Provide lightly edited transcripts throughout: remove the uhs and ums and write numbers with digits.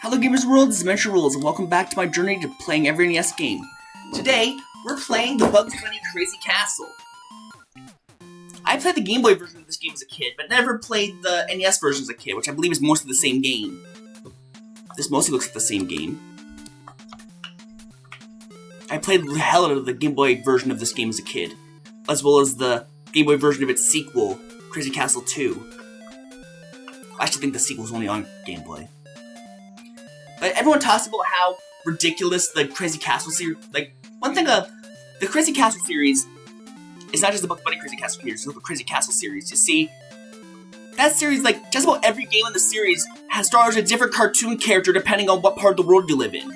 Hello Gamers World, this is Adventure Rules, and welcome back to my journey to playing every NES game. Today, we're playing the Bugs Bunny Crazy Castle. I played the Game Boy version of this game as a kid, but never played the NES version as a kid, which I believe is mostly the same game. This mostly looks like the same game. I played the hell out of the Game Boy version of this game as a kid, as well as the Game Boy version of its sequel, Crazy Castle 2. I actually think the sequel was only on Game Boy. But everyone talks about how ridiculous the Crazy Castle series. Like, one thing the Crazy Castle series is not just the Bugs Bunny Crazy Castle series, it's the Crazy Castle series. You see, that series, like, just about every game in the series stars a different cartoon character depending on what part of the world you live in.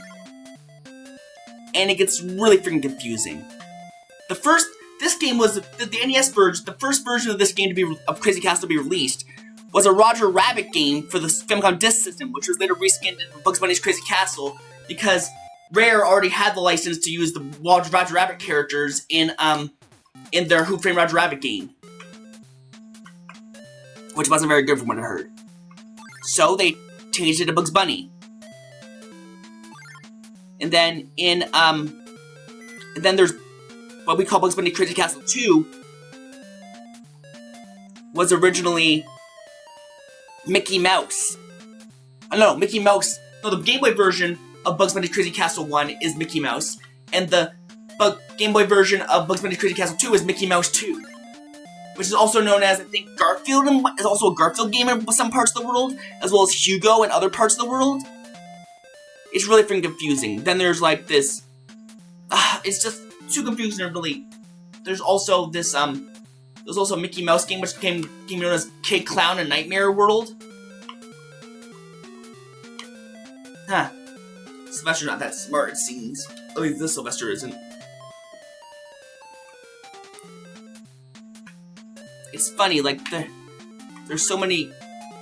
And it gets really freaking confusing. This game was the NES version, the first version of this game of Crazy Castle to be released, was a Roger Rabbit game for the Famicom Disk System, which was later reskinned in Bugs Bunny's Crazy Castle because Rare already had the license to use the Roger Rabbit characters in their Who Framed Roger Rabbit game, which wasn't very good from what I heard. So they changed it to Bugs Bunny, and then there's what we call Bugs Bunny Crazy Castle 2, was originally Mickey Mouse. No, the Game Boy version of Bugs Bunny Crazy Castle 1 is Mickey Mouse, and the Game Boy version of Bugs Bunny Crazy Castle 2 is Mickey Mouse 2, which is also known as, I think, Garfield, and is also a Garfield game in some parts of the world, as well as Hugo in other parts of the world. It's really freaking confusing. Then there's like this, it's just too confusing to really. There's also this, there's also a Mickey Mouse game which became known as Kid Clown and Nightmare World. Huh. Sylvester's not that smart, it seems. At least this Sylvester isn't. It's funny, like, there's so many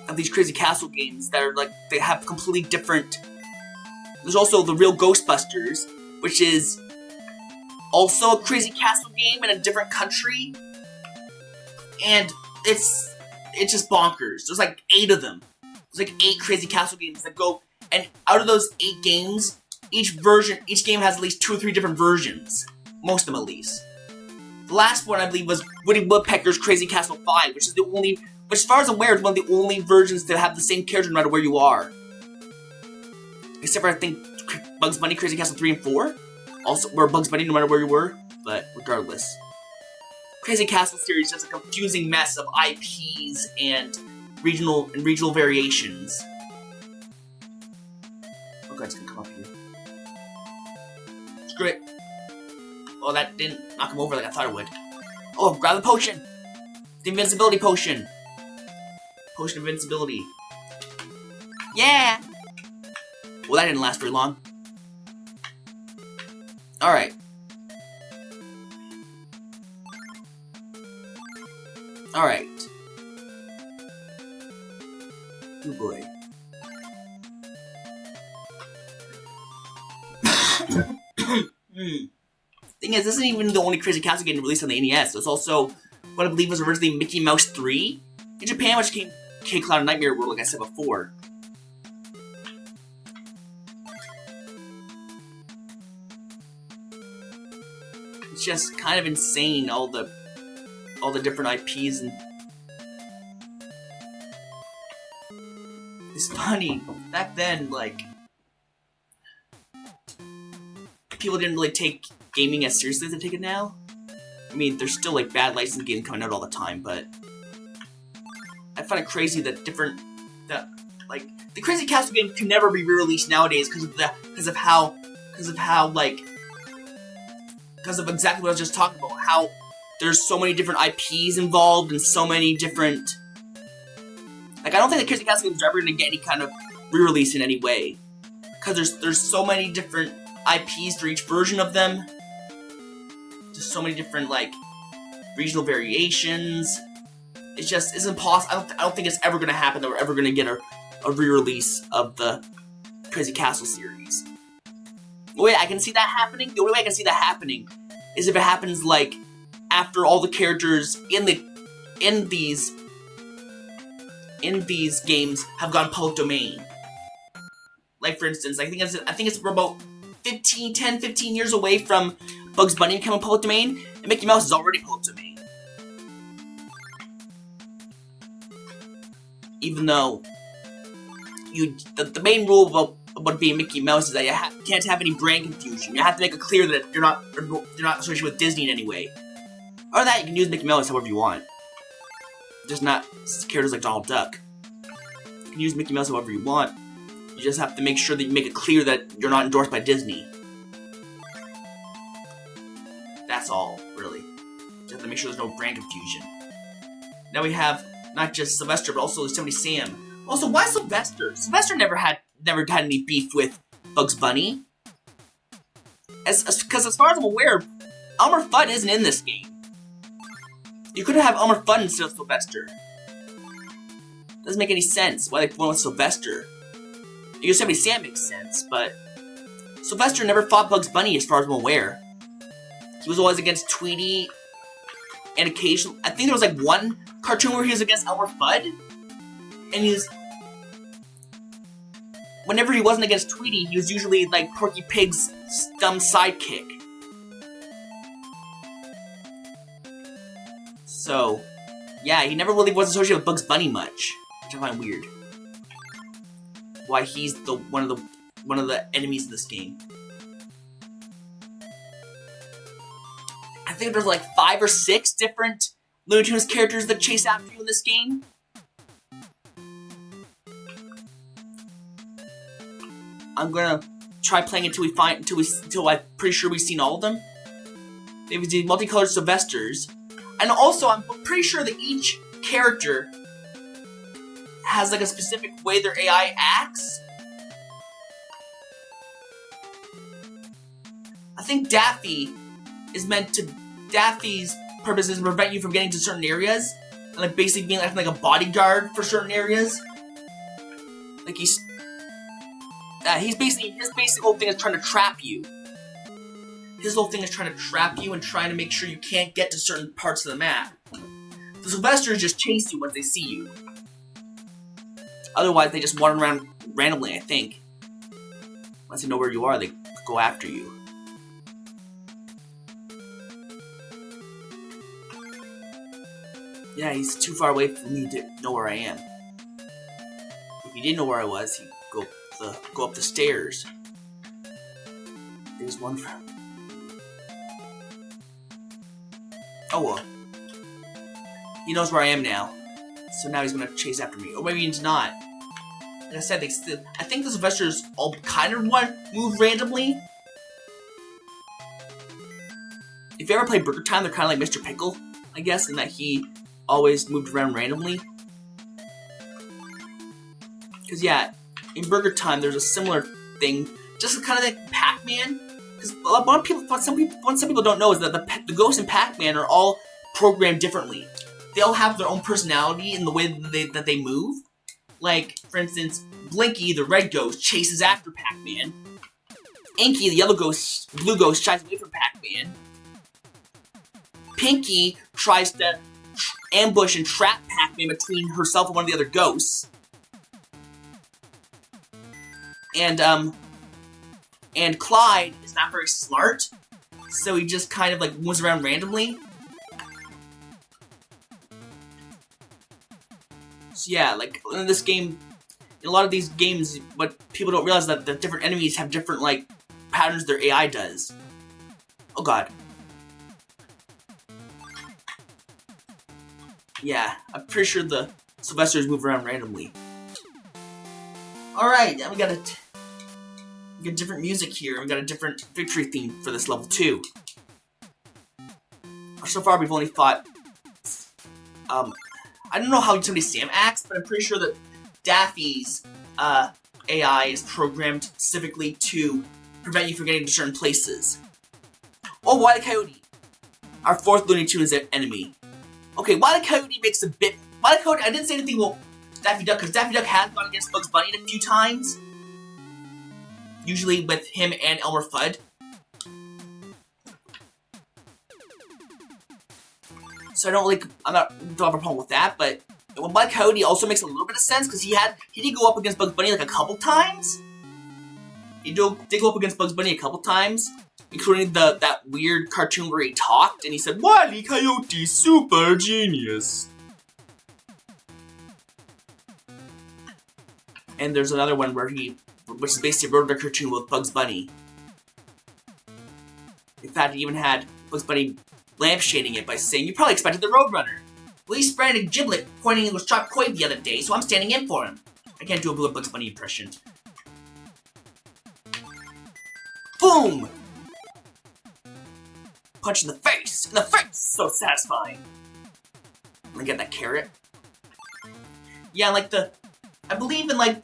of these Crazy Castle games that are, like, they have completely different. There's also the Real Ghostbusters, which is also a Crazy Castle game in a different country. And it's just bonkers. There's like 8 of them. There's like 8 Crazy Castle games that go, and out of those 8 games, each game has at least 2 or 3 different versions. Most of them, at least. The last one, I believe, was Woody Woodpecker's Crazy Castle 5, which, as far as I'm aware, is one of the only versions that have the same character no matter where you are. Except for, I think, Bugs Bunny Crazy Castle 3 and 4, also were Bugs Bunny no matter where you were, but regardless. Crazy Castle series is a confusing mess of IPs and regional variations. Oh god, it's gonna come up here. Screw it. Oh, that didn't knock him over like I thought it would. Oh, grab the potion! The invincibility potion! Potion of invincibility. Yeah! Well, that didn't last very long. Alright. Alright. Oh boy. Thing is, this isn't even the only Crazy Castle game released on the NES. There's also what I believe was originally Mickey Mouse 3 in Japan, which came Kid Clown and Nightmare World, like I said before. It's just kind of insane, all the different IPs, and it's funny, back then, like, people didn't really take gaming as seriously as they take it now. I mean, there's still, like, bad licensed games coming out all the time, but I find it crazy that the Crazy Castle games can never be re-released nowadays because of exactly what I was just talking about, how there's so many different IPs involved and so many different. Like, I don't think the Crazy Castle games are ever going to get any kind of re-release in any way, because there's so many different IPs for each version of them. There's so many different, like, regional variations. It's impossible. I don't think it's ever going to happen that we're ever going to get a re-release of the Crazy Castle series. The way I can see that happening, the only way I can see that happening is if it happens, like, after all the characters in these games have gone public domain. Like, for instance, I think it's about 10, 15 years away from Bugs Bunny becoming public domain, and Mickey Mouse is already public domain. Even though the main rule about being Mickey Mouse is that you can't have any brand confusion. You have to make it clear that you're not associated with Disney in any way. Other than that, you can use Mickey Mouse however you want. Just not characters like Donald Duck. You can use Mickey Mouse however you want. You just have to make sure that you make it clear that you're not endorsed by Disney. That's all, really. You just have to make sure there's no brand confusion. Now we have not just Sylvester, but also Yosemite Sam. Also, why Sylvester? Sylvester never had any beef with Bugs Bunny. Because as far as I'm aware, Elmer Fudd isn't in this game. You couldn't have Elmer Fudd instead of Sylvester. Doesn't make any sense why they went with Sylvester. Yosemite Sam makes sense, but Sylvester never fought Bugs Bunny as far as I'm aware. He was always against Tweety, and occasionally, I think there was like one cartoon where he was against Elmer Fudd, and whenever he wasn't against Tweety, he was usually like Porky Pig's dumb sidekick. So, yeah, he never really was associated with Bugs Bunny much, which I find weird. Why he's one of the enemies in this game. I think there's like 5 or 6 different Looney Tunes characters that chase after you in this game. I'm gonna try playing until I'm pretty sure we've seen all of them. Maybe the multicolored Sylvesters. And also, I'm pretty sure that each character has like a specific way their AI acts. I think Daffy's purpose is to prevent you from getting to certain areas, and like basically being like a bodyguard for certain areas. Like his basic whole thing is trying to trap you. His whole thing is trying to trap you and trying to make sure you can't get to certain parts of the map. The Sylvesters just chase you once they see you. Otherwise, they just wander around randomly, I think. Once they know where you are, they go after you. Yeah, he's too far away for me to know where I am. If he didn't know where I was, he'd go up the stairs. There's one for... Oh well. He knows where I am now. So now he's gonna chase after me. Or maybe he's not. Like I said, I think the Sylvesters all kind of move randomly. If you ever play Burger Time, they're kind of like Mr. Pickle, I guess, in that he always moved around randomly. Because yeah, in Burger Time, there's a similar thing, just kind of like Pac-Man. Because some people don't know is that the ghosts in Pac-Man are all programmed differently. They all have their own personality in the way that they move. Like, for instance, Blinky, the red ghost, chases after Pac-Man. Inky, the blue ghost, shies away from Pac-Man. Pinky tries to ambush and trap Pac-Man between herself and one of the other ghosts. And Clyde is not very smart, so he just kind of like moves around randomly. So yeah, like in this game, in a lot of these games, what people don't realize is that the different enemies have different like patterns their AI does. Oh god. Yeah, I'm pretty sure the Sylvesters move around randomly. Alright, now we got different music here, and we got a different victory theme for this level 2. So far, we've only fought, I don't know how Yosemite Sam acts, but I'm pretty sure that Daffy's, AI is programmed specifically to prevent you from getting to certain places. Oh, Wile E. Coyote! Our 4th Looney Tunes enemy. Okay, Wile E. Coyote makes a bit... Wile E. Coyote, I didn't say anything about Daffy Duck, because Daffy Duck has gone against Bugs Bunny a few times. Usually with him and Elmer Fudd. So I don't have a problem with that, but Wile E. Coyote also makes a little bit of sense, because he did go up against Bugs Bunny like a couple times. He did go up against Bugs Bunny a couple times, including that weird cartoon where he talked and he said, "Wile E. Coyote, super genius." And there's another one which is basically a Roadrunner cartoon with Bugs Bunny. In fact, it even had Bugs Bunny lampshading it by saying, "You probably expected the Roadrunner. Well, he sprayed a giblet pointing at Sharp Quaid the other day, so I'm standing in for him." I can't do a Bugs Bunny impression. Boom! Punch in the face! In the face! So satisfying. Let me get that carrot. Yeah, like I believe in like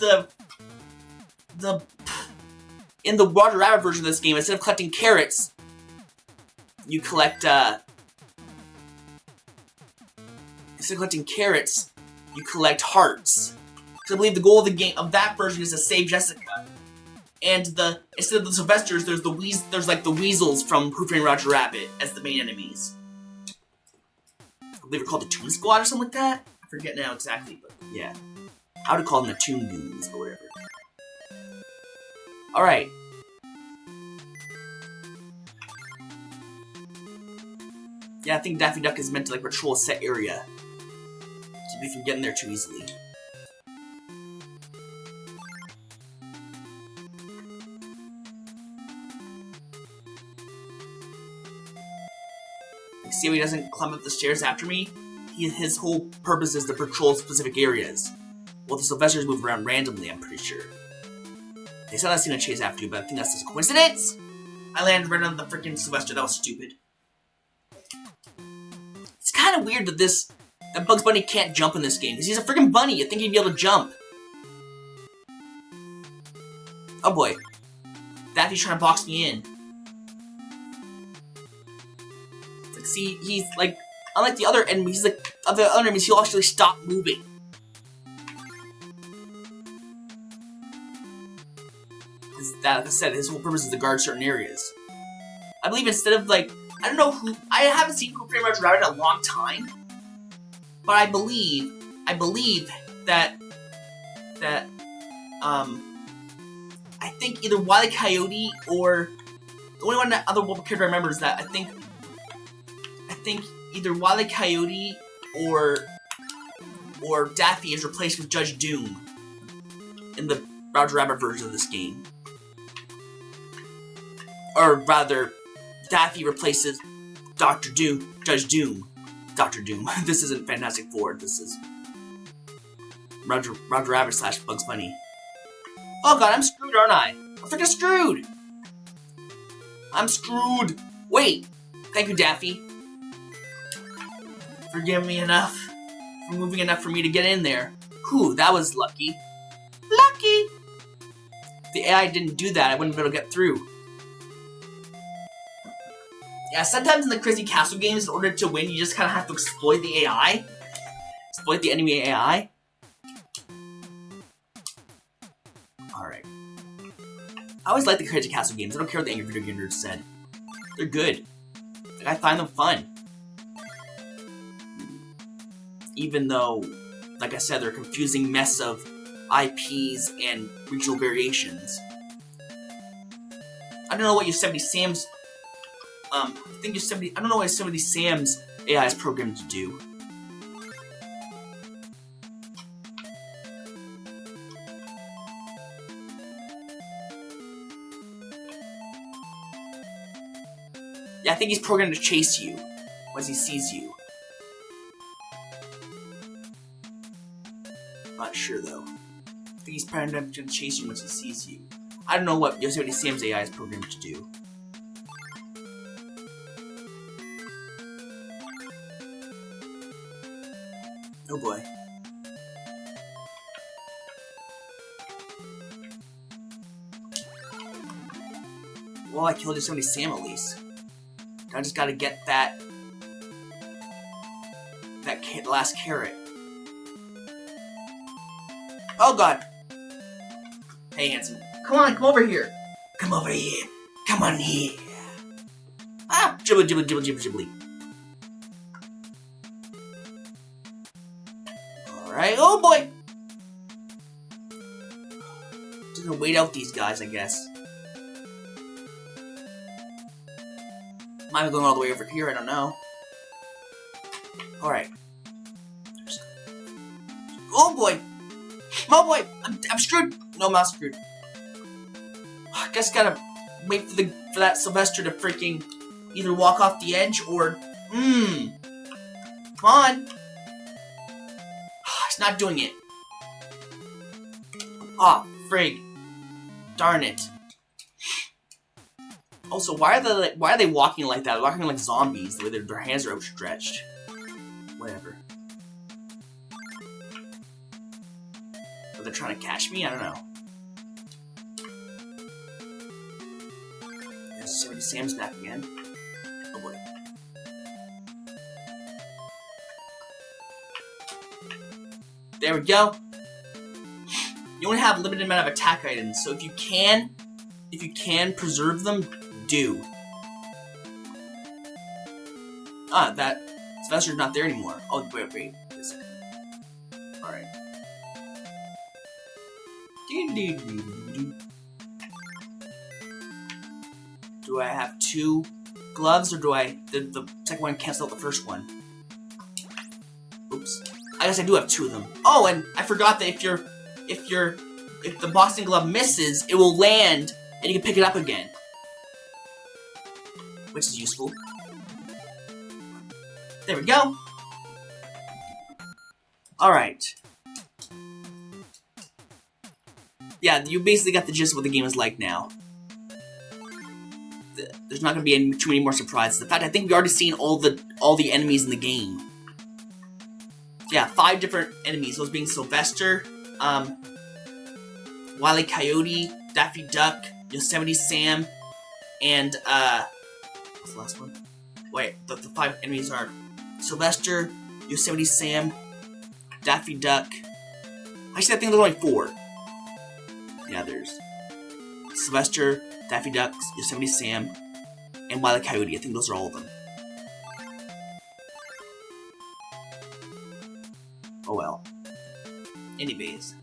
in the Roger Rabbit version of this game, instead of collecting carrots, you collect, instead of collecting carrots, you collect hearts. Because I believe the goal of the game, of that version, is to save Jessica. And instead of the Sylvesters, there's like the weasels from Who Framed Roger Rabbit as the main enemies. I believe they're called the Toon Squad or something like that? I forget now exactly, but yeah. I would call them the Toon Goons or whatever. Alright. Yeah, I think Daffy Duck is meant to like patrol a set area. Keep me from getting there too easily. Like, see how he doesn't climb up the stairs after me? His whole purpose is to patrol specific areas. Well, the Sylvesters move around randomly, I'm pretty sure. They said I seen a chase after you, but I think that's just a coincidence! I landed right on the freaking Sylvester, that was stupid. It's kind of weird that Bugs Bunny can't jump in this game, because he's a freaking bunny, you'd think he'd be able to jump. Oh boy. Daffy's trying to box me in. Like, see, he's like, unlike the other enemies, he'll actually stop moving. That, like I said, his whole purpose is to guard certain areas. I believe instead of like, I don't know who, I haven't seen Who Framed Roger Rabbit in a long time, but I believe that, I think either Wile E. Coyote or, the only one that other character I remember is that I think either Wile E. Coyote or Daffy is replaced with Judge Doom in the Roger Rabbit version of this game. Or rather, Daffy replaces Dr. Doom, Judge Doom. Dr. Doom. This isn't Fantastic Four, this is Roger Rabbit / Bugs Bunny. Oh god, I'm screwed, aren't I? I'm freaking screwed! I'm screwed! Wait! Thank you, Daffy. For giving me enough. For moving enough for me to get in there. Whew, that was lucky. Lucky! If the AI didn't do that, I wouldn't be able to get through. Yeah, sometimes in the Crazy Castle games, in order to win, you just kind of have to exploit the AI. Exploit the enemy AI. Alright. I always like the Crazy Castle games. I don't care what the Angry Video Game Nerds said. They're good. I find them fun. Even though, like I said, they're a confusing mess of IPs and regional variations. I don't know what Yosemite Sam's I don't know what Yosemite Sam's AI is programmed to do. Yeah, I think he's programmed to chase you once he sees you. Not sure though. I think he's programmed to chase you once he sees you. I don't know what Yosemite Sam's AI is programmed to do. Oh boy. Well, I killed Yosemite Sam at least. I just gotta get that last carrot. Oh god. Hey, handsome. Come over here. Come over here. Come on here. Ah! Jibbly, jibbly, jibbly, jibbly, jibbly. Alright, oh boy! Just gonna wait out these guys, I guess. Might be going all the way over here, I don't know. Alright. Oh boy! Oh boy! I'm screwed! No, I'm not screwed. I guess gotta wait for that Sylvester to freaking either walk off the edge or... Come on! It's not doing it. Aw, frig. Darn it. Also, why are they walking like that? They're walking like zombies, the way their hands are outstretched. Whatever. Are they trying to catch me? I don't know. There's somebody Sam's back again. Oh boy. There we go. You only have a limited amount of attack items, so if you can preserve them, do. Ah, that Sylvester's not there anymore. Oh, wait a second. Alright. Do I have 2 gloves, or do the second one cancel out the first one? Oops. I guess I do have 2 of them. Oh, and I forgot that if the boxing glove misses, it will land, and you can pick it up again. Which is useful. There we go. Alright. Yeah, you basically got the gist of what the game is like now. There's not going to be too many more surprises. In fact, I think we've already seen all the enemies in the game. Yeah, 5 different enemies. Those being Sylvester, Wile E. Coyote, Daffy Duck, Yosemite Sam, and what's the last one? Wait, the 5 enemies are Sylvester, Yosemite Sam, Daffy Duck. Actually, I think there's only 4. Yeah, there's Sylvester, Daffy Duck, Yosemite Sam, and Wile E. Coyote. I think those are all of them. Oh well. Anyways.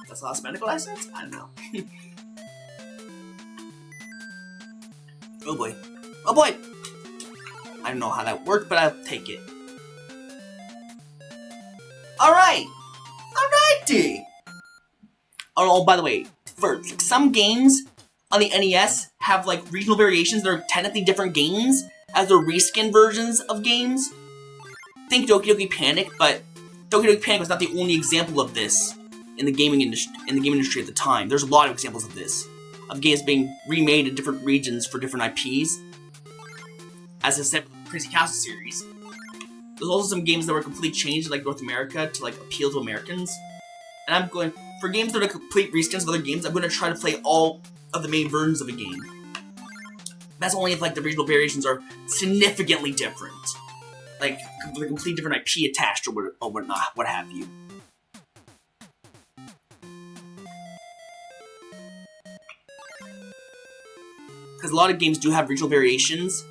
That's the last medical license? I don't know. Oh boy. Oh boy! I don't know how that worked, but I'll take it. Alright! Alrighty! Oh, by the way, first, some games on the NES have like regional variations that are technically different games as they're reskin versions of games. Think Doki Doki Panic, but Doki Doki Panic was not the only example of this in the gaming industry at the time. There's a lot of examples of this, of games being remade in different regions for different IPs. As I said, with the Crazy Castle series. There's also some games that were completely changed, like North America, to like appeal to Americans. And I'm going, for games that are complete reskins of other games, I'm going to try to play all of the main versions of a game. That's only if like the regional variations are significantly different. Like, a completely different IP attached or whatnot, what have you. Because a lot of games do have regional variations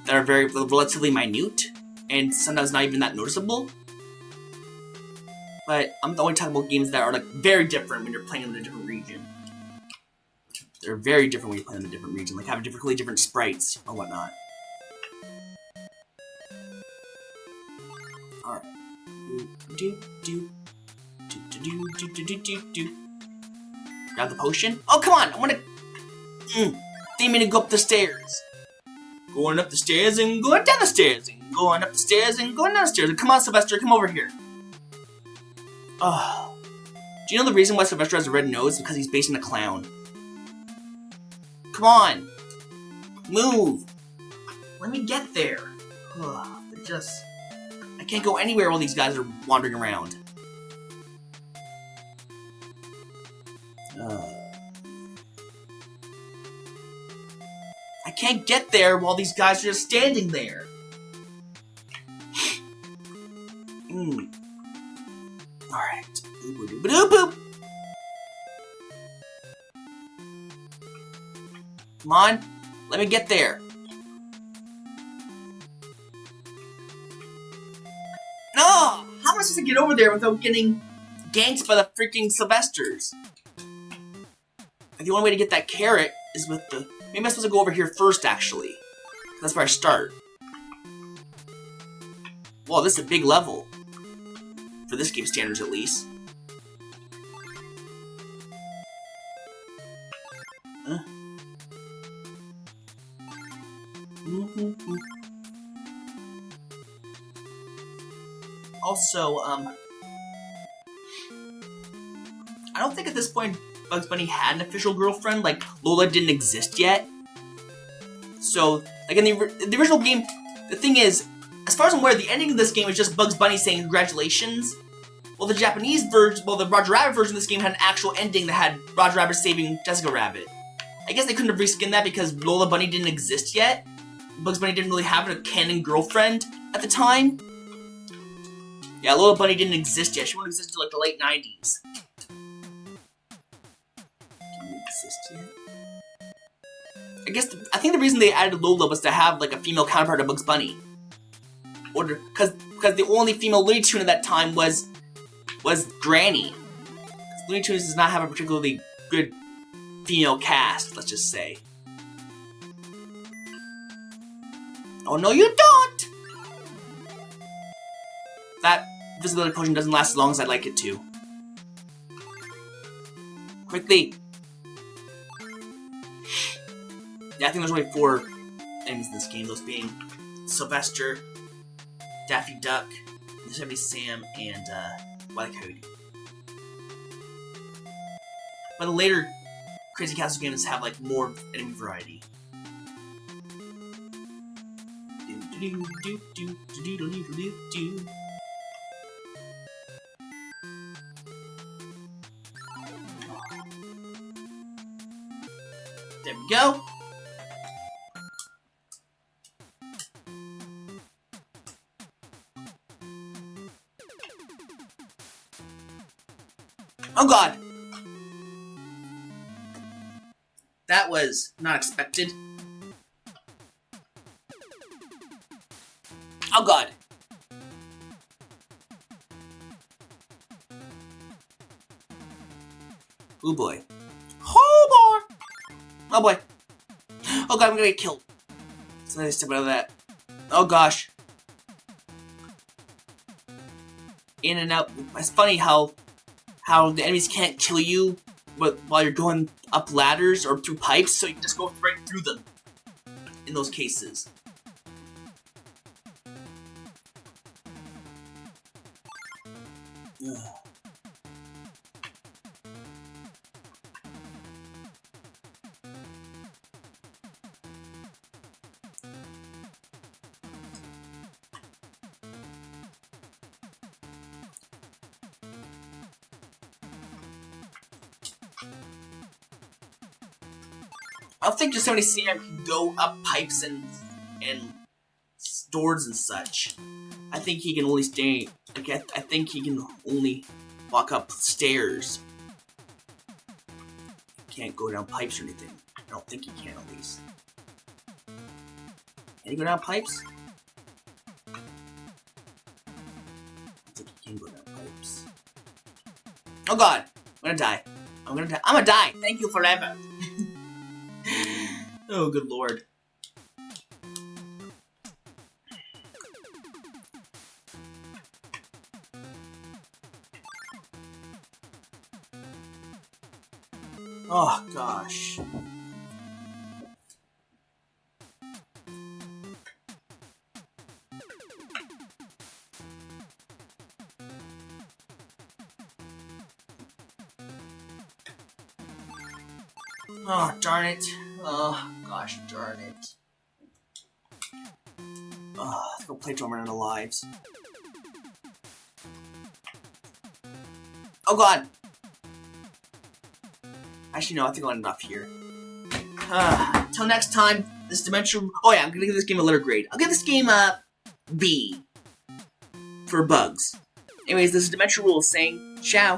that are relatively minute, and sometimes not even that noticeable. But I'm only talking about games that are like very different when you're playing in a different region. They're very different when you're playing in a different region, like having completely different sprites or whatnot. Alright. Grab the potion. Oh, come on! I wanna... Didn't mean to go up the stairs. Going up the stairs and going down the stairs and going up the stairs and going down the stairs. Come on, Sylvester, come over here. Oh. Do you know the reason why Sylvester has a red nose? Because he's based on a clown. Come on. Move. Let me get there. Oh, I can't go anywhere while these guys are wandering around. I can't get there while these guys are just standing there. Alright. Boop. Come on. Let me get there. No! How am I supposed to get over there without getting ganked by the freaking Sylvesters? And the only way to get that carrot is with the... Maybe I'm supposed to go over here first, actually. That's where I start. Whoa, this is a big level. For this game standards, at least. Also, I don't think at this point Bugs Bunny had an official girlfriend. Like, Lola didn't exist yet. So, like in the original game, the thing is, as far as I'm aware, the ending of this game is just Bugs Bunny saying congratulations. Well, the Japanese version, well, the Roger Rabbit version of this game had an actual ending that had Roger Rabbit saving Jessica Rabbit. I guess they couldn't have reskinned that because Lola Bunny didn't exist yet. Bugs Bunny didn't really have a canon girlfriend at the time. Yeah, Lola Bunny didn't exist yet. She wouldn't exist until like the late 90s. Didn't exist yet? I think the reason they added Lola was to have like a female counterpart of Bugs Bunny. Or because the only female Looney Tune at that time was Granny. Because Looney Tunes does not have a particularly good female cast, let's just say. Oh no, you don't! That visibility potion doesn't last as long as I'd like it to. Quickly! Yeah, I think there's only 4 enemies in this game, those being Sylvester, Daffy Duck, Yosemite Sam, and Wile E. Coyote. But the later Crazy Castle games have like more enemy variety. There we go. Oh god! That was not expected. Oh god! Oh boy. Oh boy! Oh boy. Oh god, I'm gonna get killed. So let's step out of that. Oh gosh. In and out. It's funny how the enemies can't kill you while you're going up ladders or through pipes, so you can just go right through them in those cases. Ugh. I don't think Yosemite Sam can go up pipes and doors and such. I think he can only stay. I think he can only walk up stairs. He can't go down pipes or anything. I don't think he can, at least. Can he go down pipes? I don't think he can go down pipes. Oh god! I'm gonna die. I'm gonna die! Thank you forever! Oh, good lord. Oh, gosh. Oh, darn it. Oh, gosh darn it. Oh, let's go play Drum Running Out of Lives. Oh god! Actually, no, I think I'll end it off here. Till next time, this Dimension... Oh yeah, I'm gonna give this game a letter grade. I'll give this game a B. For bugs. Anyways, this is Dimension Rule saying, ciao.